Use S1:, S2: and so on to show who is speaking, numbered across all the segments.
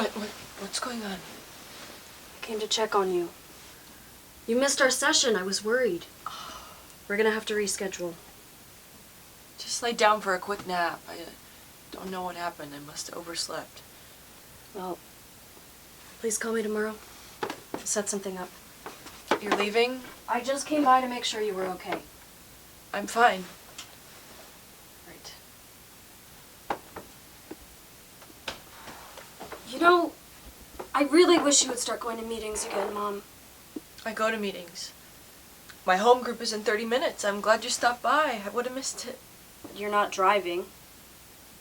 S1: What's going on?
S2: I came to check on you. You missed our session. I was worried. We're gonna have to reschedule.
S1: Just lay down for a quick nap. I don't know what happened. I must have overslept.
S2: Well, please call me tomorrow. I'll set something up.
S1: You're leaving?
S2: I just came by to make sure you were okay.
S1: I'm fine.
S2: Right. You know, I really wish you would start going to meetings again, Mom.
S1: I go to meetings. My home group is in 30 minutes. I'm glad you stopped by. I would have missed it.
S2: You're not driving.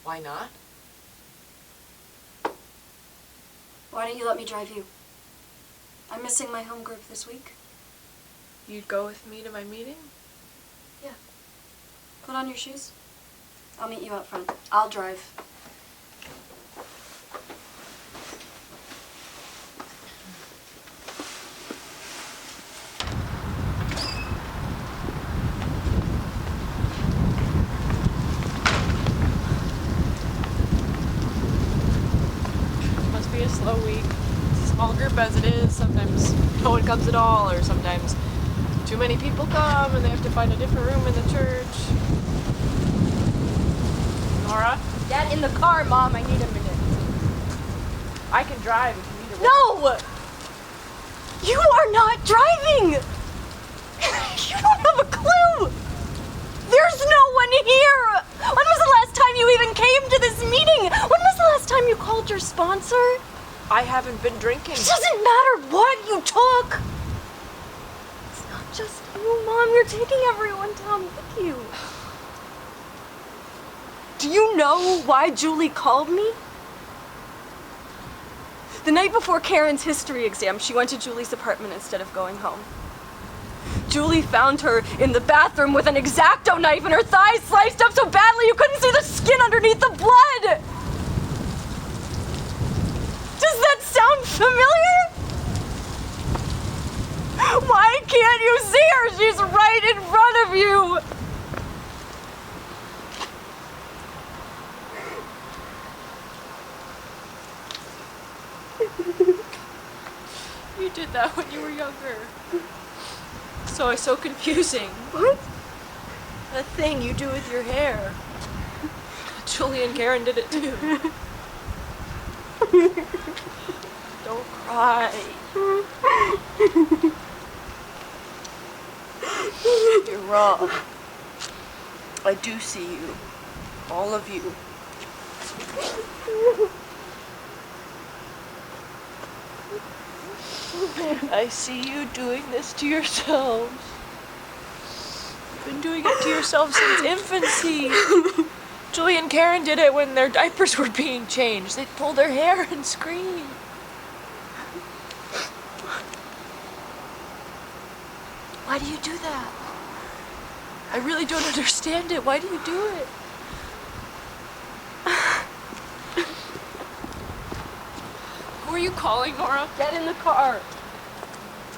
S1: Why not?
S2: Why don't you let me drive you? I'm missing my home group this week.
S1: You'd go with me to my meeting?
S2: Yeah. Put on your shoes. I'll meet you out front. I'll drive.
S1: Must be a slow week. It's a small group as it is. Sometimes no one comes at all, or sometimes too many people come and they have to find a different room in the church. Nora?
S3: Get in the car, Mom. I need a minute.
S1: I can drive if you need a
S3: No! You are not driving! You don't have a clue! There's no one here! When was the last time you even came to this meeting? When was the last time you called your sponsor?
S1: I haven't been drinking.
S3: It doesn't matter what you took! It's not just you, Mom. You're taking everyone down with you. Do you know why Julie called me? The night before Karen's history exam, she went to Julie's apartment instead of going home. Julie found her in the bathroom with an X-Acto knife and her thighs sliced up so badly you couldn't see the skin underneath the blood! Does that sound familiar? Why can't you see her? She's right in front of you!
S1: You did that when you were younger. So it's so confusing.
S3: What?
S1: That thing you do with your hair. Julie and Karen did it too. Don't cry. You're wrong. I do see you. All of you. I see you doing this to yourselves. You've been doing it to yourselves since infancy. Julie and Karen did it when their diapers were being changed. They'd pull their hair and scream. Why do you do that? I really don't understand it. Why do you do it? Who are you calling, Nora?
S3: Get in the car.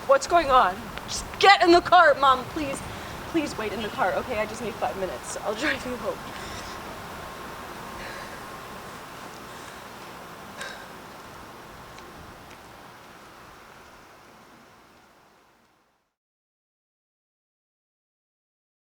S1: What's going on?
S3: Just get in the car, Mom, please. Please wait in the car, okay? I just need 5 minutes. I'll drive you home.